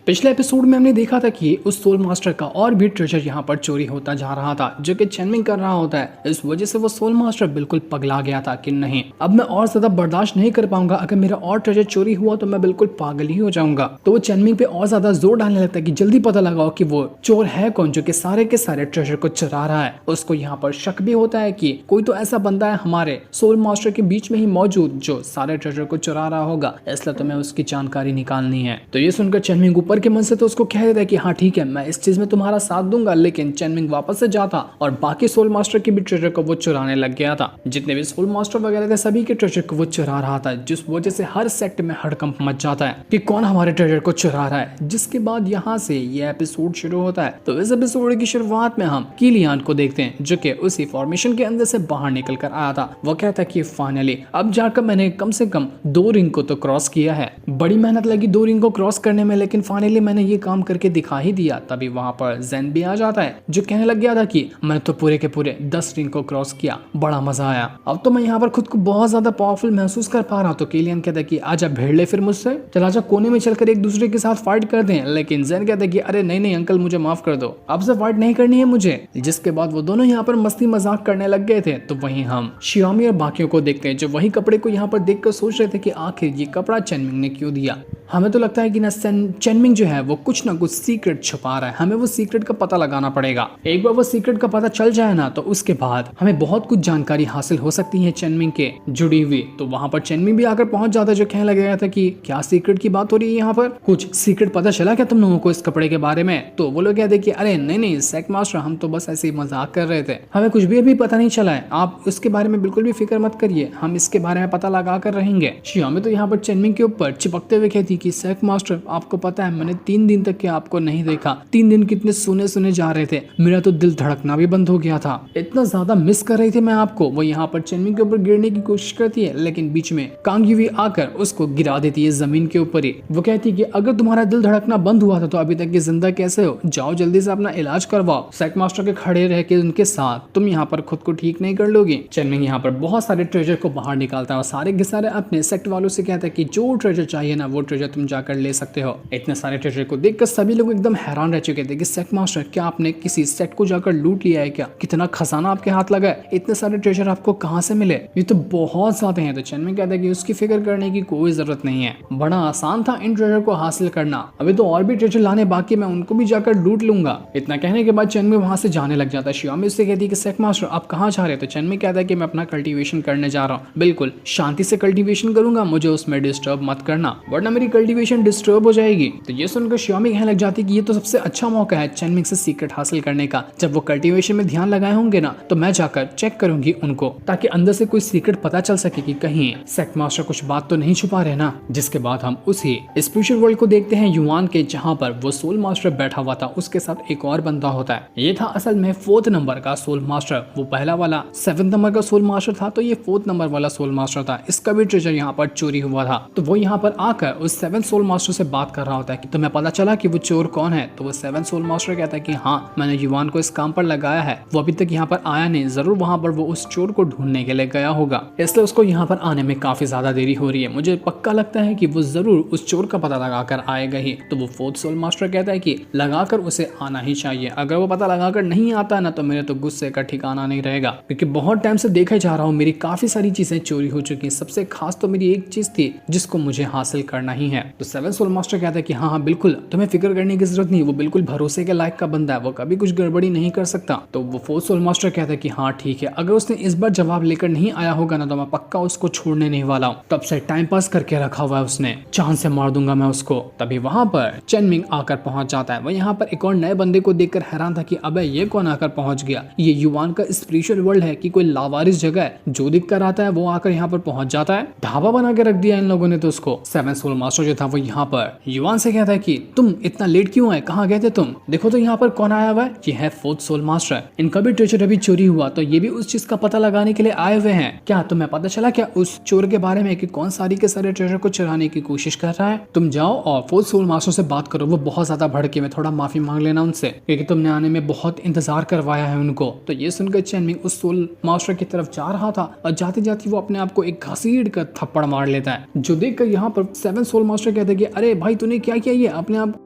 पिछले एपिसोड में हमने देखा था कि उस सोल मास्टर का और भी ट्रेजर यहाँ पर चोरी होता जा रहा था जो कि चेनमिंग कर रहा होता है। इस वजह से वो सोल मास्टर बिल्कुल पगला गया था कि नहीं, अब मैं और ज्यादा बर्दाश्त नहीं कर पाऊंगा। अगर मेरा और ट्रेजर चोरी हुआ तो मैं बिल्कुल पागल ही हो जाऊंगा। तो वो चेनमिंग पे और ज्यादा जोर डालने लगता है कि जल्दी पता लगाओ कि वो चोर है कौन जो कि सारे के सारे ट्रेजर को चुरा रहा है। उसको यहाँ पर शक भी होता है कि कोई तो ऐसा बंदा है हमारे सोल मास्टर के बीच में ही मौजूद जो सारे ट्रेजर को चुरा रहा होगा, इसलिए तुम्हें उसकी जानकारी निकालनी है। तो ये सुनकर चेनमिंग ऊपर के मन से तो उसको कह देता है कि हाँ ठीक है, मैं इस चीज में तुम्हारा साथ दूंगा। लेकिन चेनमिंग वापस से जाता और बाकी सोल मास्टर के भी ट्रेजर को वो चुराने लग गया था। जितने भी सोल मास्टर वगैरह थे सभी के ट्रेजर को वो चुरा रहा था, जिस वजह से हर सेक्ट में हड़कंप मच जाता है कि कौन हमारे ट्रेजर को चुरा रहा है। जिसके बाद यहाँ से ये एपिसोड शुरू होता है। तो इस एपिसोड की शुरुआत में हम किलियान को देखते हैं जो कि उसी फॉर्मेशन के अंदर से बाहर निकल कर आया था। वो कहता है कि फाइनली अब जाकर मैंने कम से कम 2 रिंग को तो क्रॉस किया है। बड़ी मेहनत लगी 2 रिंग को क्रॉस करने में, लेकिन फाइनली मैंने ये काम करके दिखा ही दिया। तभी वहां पर ज़ेन भी आ जाता है जो कहने लग गया था कि मैंने तो पूरे के पूरे 10 रिंग को क्रॉस किया, बड़ा मजा आया। अब तो मैं यहाँ पर खुद को बहुत ज्यादा पावरफुल महसूस कर पा रहा हूँ। तो किलियन कहता है कि आजा भिड़ ले फिर मुझसे, चल आजा कोने में चलकर एक दूसरे के साथ फाइट कर दें। लेकिन ज़ेन कहता है कि अरे नहीं नहीं अंकल, मुझे माफ कर दो, अब से फाइट नहीं करनी है मुझे। जिसके बाद वो दोनों यहाँ पर मस्ती मजाक करने लग गए थे। तो वहीं हम शियामी और बाकियों को देखते हैं जो वही कपड़े को यहाँ पर देखकर सोच रहे थे कि आखिर ये कपड़ा चेनमिंग ने क्यों दिया। हमें तो लगता है कि ना चेनमिंग जो है वो कुछ ना कुछ सीक्रेट छुपा रहा है। हमें वो सीक्रेट का पता लगाना पड़ेगा। एक बार वो सीक्रेट का पता चल जाए ना तो उसके बाद हमें बहुत कुछ जानकारी हासिल हो सकती है चेनमिंग के जुड़ी हुई। तो वहां पर चेनमिंग भी आकर पहुंच जाता है जो कहने लग गया था कि क्या सीक्रेट की बात हो रही है, यहाँ पर कुछ सीक्रेट पता चला क्या तुम लोगों को इस कपड़े के बारे में। तो वो लोग कहते कि अरे नहीं नहीं सेक्ट मास्टर, हम तो बस ऐसे ही मजाक कर रहे थे, हमें कुछ भी अभी पता नहीं चला है, आप इसके बारे में बिल्कुल भी फिक्र मत करिए, हम इसके बारे में पता लगा कर रहेंगे। शियामी तो यहाँ पर चेनमिंग के ऊपर चिपकते हुए कहती कि सेक्ट मास्टर आपको पता है मैंने 3 दिन तक के आपको नहीं देखा, 3 दिन कितने सुने सुने जा रहे थे, मेरा तो दिल धड़कना भी बंद हो गया था, इतना ज्यादा मिस कर रही थी मैं आपको। वो यहाँ पर चेनमिंग के ऊपर गिरने की कोशिश करती है लेकिन बीच में कांग यूवी आकर उसको गिरा देती है जमीन के ऊपर ही। वो कहती है कि अगर तुम्हारा दिल धड़कना बंद हुआ था तो अभी तक ये जिंदा कैसे हो, जाओ जल्दी से अपना इलाज करवाओ। सेक्ट मास्टर के खड़े रह के उनके साथ तुम यहाँ पर खुद को ठीक नहीं कर लोगी। चेनमिंग यहाँ पर बहुत सारे ट्रेजर को बाहर निकालता है और सारे के सारे अपने सेक्ट वालों से कहता है कि जो ट्रेजर चाहिए ना वो ट्रेजर तुम जाकर ले सकते हो। इतने सारे ट्रेजर को देखकर सभी लोग एकदम हैरान रह चुके थे कि सेक्ट मास्टर क्या आपने किसी सेट को जाकर लूट लिया है क्या, कितना खजाना आपके हाथ लगा है, इतने सारे ट्रेजर आपको कहां से मिले, ये तो बहुत ज्यादा हैं। तो चेनमिंग कहता है कि उसकी फिक्र करने की कोई जरूरत नहीं है, बड़ा आसान था इन ट्रेजर को हासिल करना, अभी तो और भी ट्रेजर लाने बाकी, मैं उनको भी जाकर लूट लूंगा। इतना कहने के बाद चेनमिंग वहां से जाने लग जाता है। शियामी उससे कहती है कि सेक्ट मास्टर आप कहाँ जा रहे हैं। तो चेनमिंग कहता है कि मैं अपना कल्टीवेशन करने जा रहा हूँ, बिल्कुल शांति से कल्टीवेशन करूंगा, मुझे उसमें डिस्टर्ब मत करना वरना मेरी कल्टीवेशन डिस्टर्ब हो जाएगी। तो ये सुनकर शियामी कहने लग जाती है कि ये तो सबसे अच्छा मौका है चेनमिंग से सीक्रेट हासिल करने का। जब वो कल्टीवेशन में ध्यान लगाए होंगे ना तो मैं जाकर चेक करूंगी उनको, ताकि अंदर से कोई सीक्रेट पता चल सके कि कहीं सेक्ट मास्टर कुछ बात तो नहीं छुपा रहे ना। जिसके बाद हम उसी स्पिरिचुअल वर्ल्ड को देखते हैं युआन के, जहां पर वो सोल मास्टर बैठा हुआ था, उसके साथ एक और बंदा होता है। ये था असल में 4th नंबर का सोल मास्टर, वो पहला वाला 7th नंबर का सोल मास्टर था, तो ये 4th नंबर वाला सोल मास्टर था। इसका भी ट्रेजर यहाँ पर चोरी हुआ था। तो वो यहाँ पर आकर उस 7th सोल मास्टर से बात कर रहा होता है कि तुम्हें पता चला कि वो चोर कौन है। तो वो 7th सोल मास्टर कहता है कि हाँ मैंने युवान को इस काम पर लगाया है, वो अभी तक यहाँ पर आया नहीं, जरूर वहाँ पर वो उस चोर को ढूंढने के लिए गया होगा, इसलिए उसको यहाँ पर आने में काफी ज्यादा देरी हो रही है, मुझे पक्का लगता है कि वो जरूर उस चोर का पता लगाकर आएगा ही। तो वो 4th सोल मास्टर कहता है कि लगाकर उसे आना ही चाहिए, अगर वो पता लगाकर नहीं आता ना तो मेरे तो गुस्से का ठिकाना नहीं रहेगा, क्योंकि बहुत टाइम से देखा जा रहा हूँ मेरी काफी सारी चीजें चोरी हो चुकी है, सबसे खास तो मेरी एक चीज थी जिसको मुझे हासिल करना ही है। तो 7th सोल मास्टर कहता है कि हाँ हाँ बिल्कुल तुम्हें फिक्र करने की जरूरत नहीं, वो बिल्कुल भरोसे के लायक का बंदा है, वो कभी कुछ गड़बड़ी नहीं कर सकता। तो वो 4th सोल मास्टर कहता है कि हाँ ठीक है, अगर उसने इस बार जवाब लेकर नहीं आया होगा ना तो मैं पक्का उसको छोड़ने नहीं वाला हूँ, तब से टाइम पास करके रखा हुआ है उसने, चांद से मार दूंगा मैं उसको। तभी वहां पर चेनमिंग आकर पहुंच जाता है। वह यहाँ पर एक और नए बंदे को देखकर हैरान था कि अबे ये कौन आकर पहुंच गया, ये युवान का स्पिरिचुअल वर्ल्ड है कि कोई लावारिस जगह है, जो दिख कर आता है वो आकर यहाँ पर पहुंच जाता है। ढाबा बना के रख दिया इन लोगों ने तो उसको। 7th सोल मास्टर जो था वो यहाँ पर युवान से कहता है कि तुम इतना लेट क्यों आए, कहाँ गए थे तुम, देखो तो यहाँ पर कौन आया हुआ है, ये है 4th सोल मास्टर, इनका भी ट्रेजर अभी चोरी हुआ तो ये भी उस चीज का पता लगाने के लिए आए हुए हैं। क्या तुम्हें पता चला क्या उस चोर के बारे में कि कौन सारी के सारे ट्रेजर को चुराने की कोशिश कर रहा है। तुम जाओ और 4th सोल मास्टर से बात करो, वो बहुत ज्यादा भड़के में, थोड़ा माफी मांग लेना उनसे क्योंकि तुमने आने में बहुत इंतजार करवाया है उनको। तो ये सुनकर चेनमिंग उस सोल मास्टर की तरफ जा रहा था और जाते जाते वो अपने आप को एक घसीट कर थप्पड़ मार लेता है, जो देखकर यहाँ पर 7th सोल मास्टर कहते हैं कि अरे भाई तूने क्या किया, ये अपने आप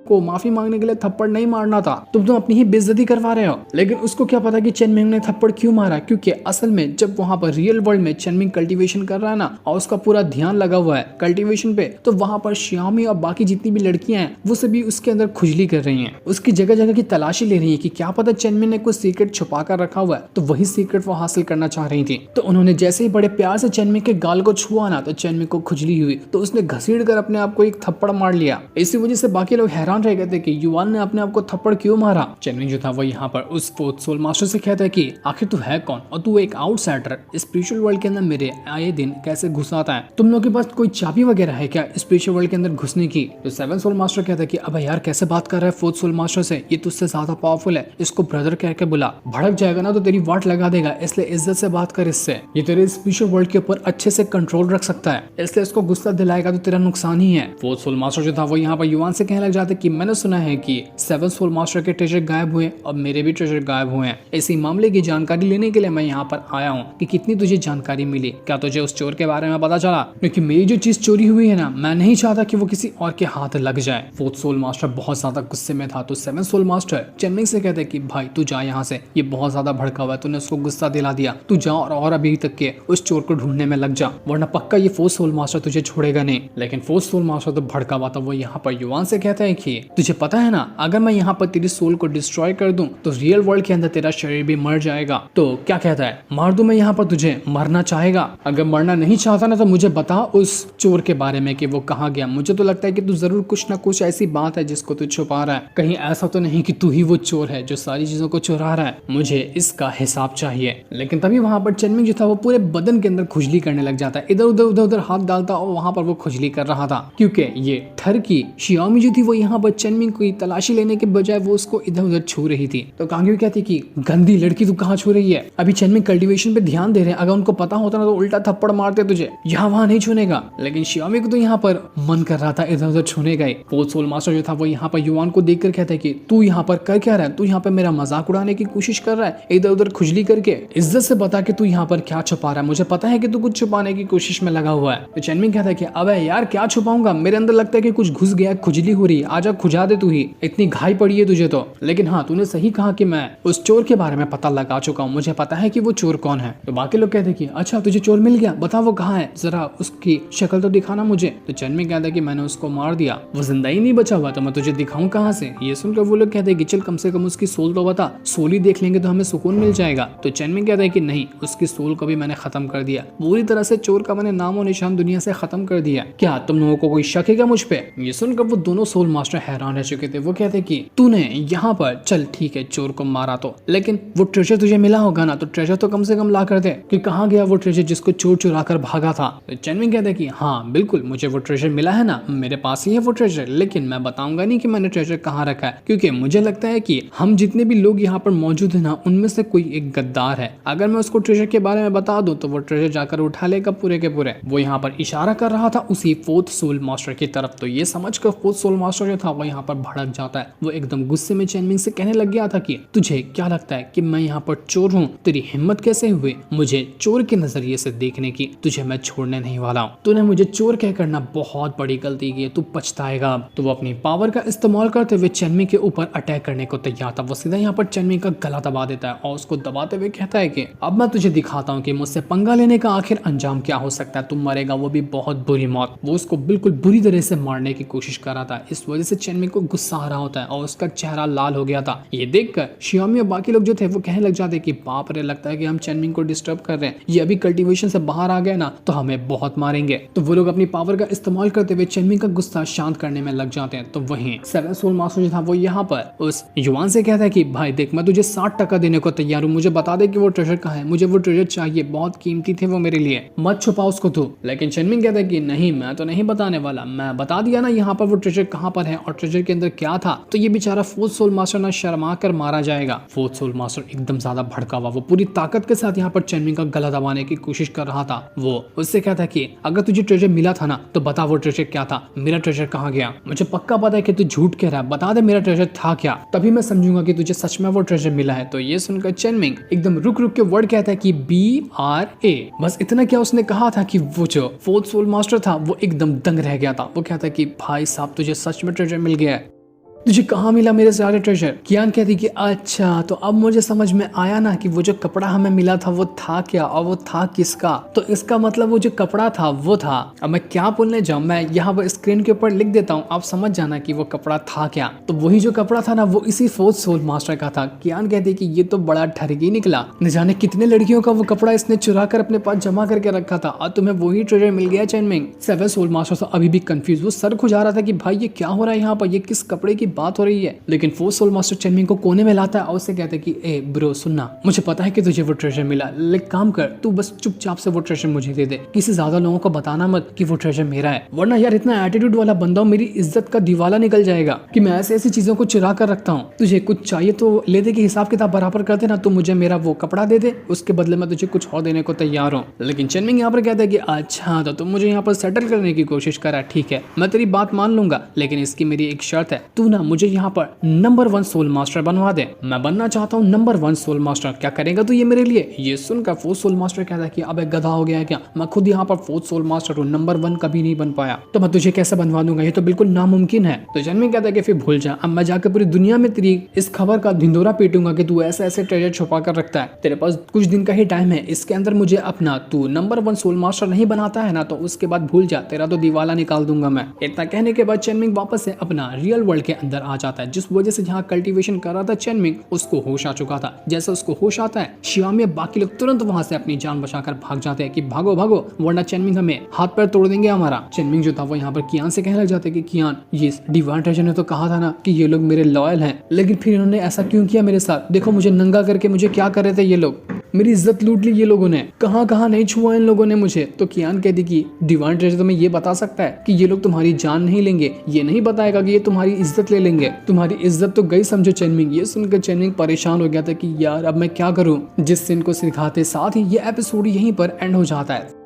को माफी मांगने के लिए थप्पड़ नहीं मारना था, तुम अपनी ही बेइज्जती करवा रहे हो। लेकिन उसको क्या पता कि चेनमिंग ने थप्पड़ क्यों मारा, क्योंकि असल में जब वहाँ पर रियल वर्ल्ड में चेनमिंग कल्टीवेशन कर रहा है ना, और उसका पूरा ध्यान लगा हुआ है कल्टीवेशन पे, तो वहाँ पर श्यामी और बाकी जितनी भी लड़कियां हैं वो सभी उसके अंदर खुजली कर रही हैं, उसकी जगह जगह की तलाशी ले रही है कि क्या पता चेनमिंग ने कुछ सीक्रेट छुपा कर रखा हुआ है, तो वही सीक्रेट वो हासिल करना चाह रही थी। तो उन्होंने जैसे ही बड़े प्यार से चेनमिंग के गाल को छुआ ना, तो चेनमिंग को खुजली हुई, तो उसने घसीट कर अपने आप को एक थप्पड़ मार लिया। इसी वजह से बाकी लोग हैरान रह गए थे कि युवान ने अपने आप को थप्पड़ क्यों मारा। चेनमिंग जो था वो यहाँ पर उस फोर्थ सोल मास्टर से कहता है कि आखिर तू है कौन और तू एक आउटसाइडर स्पिरिचुअल वर्ल्ड के अंदर मेरे आए दिन कैसे घुस आता है, तुम लोगों के पास कोई चाबी वगैरह है क्या स्पिरिचुअल वर्ल्ड के अंदर घुसने की। तो सेवन सोल मास्टर कहता है कि अब यार कैसे बात कर रहा है फोर्थ सोल मास्टर से, ये तुझसे ज्यादा पावरफुल है, इसको ब्रदर कह के बुला, भड़क जाएगा ना तो तेरी वाट लगा देगा, इसलिए इज्जत से बात कर इससे, ये तेरे स्पिरिचुअल वर्ल्ड के ऊपर अच्छे से कंट्रोल रख सकता है, इसलिए इसको गुस्सा दिलाएगा तो तेरा नुकसान ही है। फोर्थ सोल मास्टर जो था वो यहाँ पर युवान से कहने लग जाते कि मैंने सुना है कि सेवन सोल मास्टर के ट्रेजर गायब हुए और मेरे भी ट्रेजर गायब हुए हैं, इसी मामले की जानकारी लेने के लिए मैं यहाँ पर आया हूँ कि कितनी तुझे जानकारी मिली, क्या तुझे उस चोर के बारे में पता चला, क्योंकि मेरी जो चीज चोरी हुई है ना, मैं नहीं चाहता कि वो किसी और के हाथ लग जाए। फोर्थ सोल मास्टर बहुत ज्यादा गुस्से में था, तो सेवन सोल मास्टर चेनमिंग से कहते कि भाई तू जा यहाँ से, ये बहुत ज्यादा भड़का हुआ है, तूने उसको गुस्सा दिला दिया, तू जा और अभी तक के उस चोर को ढूंढने में लग जा, वरना पक्का ये फोर्थ सोल मास्टर तुझे छोड़ेगा नहीं। लेकिन फोर्थ सोल मास्टर तो भड़का हुआ था, वो यहाँ पर युवान से कहता है कि तुझे पता है ना, अगर मैं यहाँ पर तेरी सोल को डिस्ट्रॉय कर दूं तो रियल वर्ल्ड के अंदर तेरा शरीर भी मर जाएगा, तो क्या कहता है मार दूं मैं यहाँ पर तुझे, मरना चाहेगा? अगर मरना नहीं चाहता ना तो मुझे बता उस चोर के बारे में कि वो कहाँ गया, मुझे तो लगता है कि तू जरूर कुछ ना कुछ ऐसी बात है जिसको तू छुपा रहा है, कहीं ऐसा तो नहीं कि तू ही वो चोर है जो सारी चीजों को चुरा रहा है, मुझे इसका हिसाब चाहिए। लेकिन तभी वहां पर चेनमिंग जो था वो पूरे बदन के अंदर खुजली करने लग जाता है, इधर उधर उधर उधर हाथ डालता और वहां पर वो खुजली कर रहा था, क्योंकि ये ठरकी शियामी जो थी वो यहाँ पर चेनमिंग की तलाशी लेने के बजाय वो उसको इधर उधर छू रही थी। तो कांग्यू कहती कि गंदी लड़की तू कहाँ छू रही है, अभी चेनमिंग कल्टीवेशन पे ध्यान दे रहे हैं, अगर उनको पता होता ना तो उल्टा थप्पड़ मारते तुझे, यहाँ वहां नहीं छूने का। लेकिन शियामी को तो यहाँ पर मन कर रहा था इधर उधर छूने का। फोर्थ सोल मास्टर जो था वो यहाँ पर युवान को देखकर कहता है कि तू यहाँ पर कर क्या रहा है, तू यहाँ पर मेरा मजाक उड़ाने की कोशिश कर रहा है इधर उधर खुजली करके, इज्जत से बता कि तू यहाँ पर क्या छुपा रहा है, मुझे पता है कि तू कुछ छुपाने की कोशिश में लगा हुआ है। तो चेनमिंग कहता है कि अबे यार क्या छुपाऊंगा, मेरे अंदर लगता है कि कुछ घुस गया, खुजली हो रही है, आजा खुजा दे तू ही, इतनी घाई पड़ी है तुझे तो। लेकिन हाँ तूने सही कहा कि मैं उस चोर के बारे में पता लगा चुका हूँ, मुझे पता है कि वो चोर कौन है। तो बाकी लोग कहते हैं कि अच्छा तुझे चोर मिल गया, बता वो कहाँ है, जरा उसकी शक्ल तो दिखाना मुझे। तो चेनमिंग कहता है कि मैंने उसको मार दिया, वो जिंदा ही नहीं बचा हुआ, तो मैं तुझे दिखाऊं कहाँ से। ये सुनकर वो लोग कहते हैं कि चल कम से कम उसकी सोल तो बता, सोल ही देख लेंगे तो हमें सुकून मिल जाएगा। तो चेनमिंग कहता है कि नहीं, उसकी सोल को भी मैंने खत्म कर दिया, पूरी तरह से चोर का मैंने नामो निशान दुनिया से खत्म कर दिया, क्या तुम लोगों को कोई शक है क्या मुझ पे। ये सुनकर वो दोनों सोल मास्टर हैरान रह चुके थे, वो कहते कि तूने यहाँ पर चल ठीक है चोर को मारा तो, लेकिन वो ट्रेजर तुझे मिला होगा ना, तो ट्रेजर तो कम से कम ला कर दे कि कहाँ गया वो ट्रेजर जिसको चोर चुरा कर भागा था। तो चेनमिंग कहते कि हाँ बिल्कुल मुझे वो ट्रेजर मिला है ना, मेरे पास ही है वो ट्रेजर, लेकिन मैं बताऊंगा नहीं कि मैंने ट्रेजर कहाँ रखा है, क्योंकि मुझे लगता है कि हम जितने भी लोग यहाँ पर मौजूद है ना उनमें से कोई एक गद्दार है, अगर मैं उसको ट्रेजर के बारे में बता दूं तो वो ट्रेजर जाकर उठा लेगा पूरे के पूरे। वो यहाँ पर इशारा कर रहा था उसी फोर्थ सोल मास्टर की तरफ। तो ये समझकर फोर्थ सोल मास्टर जो था वो यहाँ पर भड़क जाता है, वो एकदम गुस्से में चेनमिंग से कहने लग गया था कि तुझे क्या लगता है कि मैं यहाँ पर चोर हूँ, तेरी हिम्मत कैसे हुई मुझे चोर के नजरिए से देखने की, तुझे मैं छोड़ने नहीं वाला हूँ, तूने मुझे चोर कह करना बहुत बड़ी गलती की है, तू पछताएगा। तो वो अपनी पावर का इस्तेमाल करते हुए चेनमिंग के ऊपर अटैक करने को तैयार था, वो सीधा यहाँ पर चेनमिंग का गला दबा देता है और उसको दबाते हुए कहता है कि अब मैं तुझे दिखाता हूँ कि मुझसे पंगा लेने का आखिर अंजाम क्या हो सकता है, तुम मरेगा वो भी बहुत बुरी मौत। वो उसको बिल्कुल बुरी तरह से मारने की कोशिश कर रहा था, इस वजह से चेनमिंग को गुस्सा आ रहा होता है और उसका चेहरा लाल हो गया था। ये देखकर शियामी और बाकी लोग जो थे वो कहने लग जाते कि बाप रे, लगता है कि हम चेनमिंग को डिस्टर्ब कर रहे हैं, ये अभी कल्टीवेशन से बाहर आ गया ना तो हमें बहुत मारेंगे। तो वो लोग अपनी पावर का इस्तेमाल करते हुए चेनमिंग का गुस्सा शांत करने में लग जाते हैं। तो वहीं सेवन सोल मास्टर जो था वो यहाँ पर उस युवान से कहता है कि भाई देख, मैं तुझे 60% देने को तैयार हूँ, मुझे बता दे कि वो ट्रेजर कहाँ है, मुझे वो ट्रेजर चाहिए, बहुत कीमती थे वो मेरे लिए, मत छुपा उसको तू। लेकिन चेनमिंग कहता है कि नहीं, मैं तो नहीं बताने वाला, मैं बता दिया ना यहाँ पर वो ट्रेजर कहाँ पर है और ट्रेजर के अंदर क्या था, तो ये बेचारा फोर्थ सोल मास्टर ना शर्मा कर मारा जाएगा। फोर्थ सोल मास्टर एकदम ज्यादा भड़का हुआ, वो पूरी ताकत के साथ यहाँ पर चेनमिंग का गला दबाने की कोशिश कर रहा था। वो उससे कहता है कि अगर तुझे ट्रेजर मिला था ना तो बता वो ट्रेजर क्या था, मेरा ट्रेजर कहाँ गया, मुझे पक्का पता है कि तू झूठ कह रहा है, बता दे मेरा ट्रेजर था क्या, तभी मैं समझूंगा कि तुझे सच में वो ट्रेजर मिला है। तो ये सुनकर चेनमिंग एकदम रुक रुक के वर्ड कहता है कि BRA, बस इतना क्या उसने कहा था कि वो जो फोर्थ सोल मास्टर था वो एकदम दंग रह गया था। वो कहता है कि भाई साहब तुझे सच में ट्रेजर मिल गया है। तुझे कहाँ मिला मेरे सारे ट्रेजर? कियान कहती कि अच्छा तो अब मुझे समझ में आया ना कि वो जो कपड़ा हमें मिला था वो था क्या और वो था किसका। तो इसका मतलब वो जो कपड़ा था वो था। अब मैं क्या बोलने जाऊँ, मैं यहाँ पर स्क्रीन के ऊपर लिख देता हूँ, आप समझ जाना कि वो कपड़ा था क्या। तो वही जो कपड़ा था ना वो इसी फोर्थ सोल मास्टर का था। कियान कहती कि ये तो बड़ा ठगी निकला, न जाने कितने लड़कियों का वो कपड़ा इसने चुरा कर अपने पास जमा करके रखा था और तुम्हें वही ट्रेजर मिल गया चेनमिंग। सेवन सोल मास्टर अभी भी कंफ्यूज, वो सर खुजा रहा था कि भाई ये क्या हो रहा है यहाँ पर, ये किस कपड़े की बात हो रही है। लेकिन फोर्थ सोल मास्टर चेनमिंग को कोने में लाता है और उससे कहता है कि ए ब्रो सुनना, मुझे पता है कि तुझे वो ट्रेजर मिला, लेकिन काम कर तू बस चुपचाप से वो ट्रेजर मुझे दे दे, किसी ज्यादा लोगों को बताना मत कि वो ट्रेजर मेरा है, वरना यार इतना एटीट्यूड वाला बंदा मेरी इज्जत का दिवाला निकल जाएगा कि मैं ऐसी ऐसी चीजों को चुरा कर रखता हूँ। तुझे कुछ चाहिए तो ले दे के हिसाब किताब बराबर कर देना, तो मुझे मेरा वो कपड़ा दे दे, उसके बदले में तुझे कुछ और देने को तैयार हूँ। लेकिन चेनमिंग यहाँ पर कहता है कि अच्छा तो तुम मुझे यहाँ पर सेटल करने की कोशिश करा, ठीक है मैं तेरी बात मान लूंगा, लेकिन इसकी मेरी एक शर्त है, तू ना मुझे यहाँ पर नंबर 1 सोल मास्टर बनवा दे, मैं बनना चाहता हूँ नंबर 1 सोल मास्टर, क्या करेगा तू ये मेरे लिए? ये सुनकर फोर्थ सोल मास्टर कहता है कि अबे गधा हो गया है क्या, मैं खुद यहाँ पर फोर्थ सोल मास्टर हूँ, नंबर 1 कभी नहीं बन पाया, तो मैं तुझे कैसे बनवा दूंगा, ये तो बिल्कुल नामुमकिन है। तो चेनमिंग कहता है कि फिर भूल जा, अब मैं जाकर पूरी दुनिया में तेरी इस खबर का ढिंडोरा पीटूंगा कि तू ऐसे ऐसे ट्रेजर छुपा कर रखता है, तेरे पास कुछ दिन का ही टाइम है, इसके अंदर मुझे अपना तू नंबर 1 सोल मास्टर नहीं बनाता है ना, तो उसके बाद भूल जा, तेरा तो दिवाला निकाल दूंगा मैं। इतना कहने के बाद चेनमिंग वापस से अपना रियल वर्ल्ड के अंदर आ जाता है, जिस वजह से जहाँ कल्टीवेशन कर रहा था चेनमिंग उसको होश आ चुका था। जैसे उसको होश आता है शियामी बाकी लोग तुरंत वहां से अपनी जान बचाकर भाग जाते हैं कि भागो भागो वरना चेनमिंग हमें हाथ पैर तोड़ देंगे हमारा। चेनमिंग जो था वो यहाँ पर कियान से कहने लग जाते हैं कि कियान ये डिवाइन ट्रेजर ने तो कहा था ना कि ये लोग मेरे लॉयल हैं, लेकिन फिर इन्होंने ऐसा क्यों किया मेरे साथ, देखो मुझे नंगा करके मुझे क्या कर रहे थे ये लोग, मेरी इज्जत लूट ली ये लोगों ने, कहाँ कहाँ नहीं छुआ इन लोगों ने मुझे। तो कियान कहती कि डिवाइन ट्रेजर तुम्हें ये बता सकता है कि ये लोग तुम्हारी जान नहीं लेंगे, ये नहीं बताएगा कि ये तुम्हारी इज्जत ले लेंगे, तुम्हारी इज्जत तो गई समझो चेनमिंग। ये सुनकर चेनमिंग परेशान हो गया था कि यार अब मैं क्या करूं, जिस सीन को सिखाते साथ ही ये एपिसोड यहीं पर एंड हो जाता है।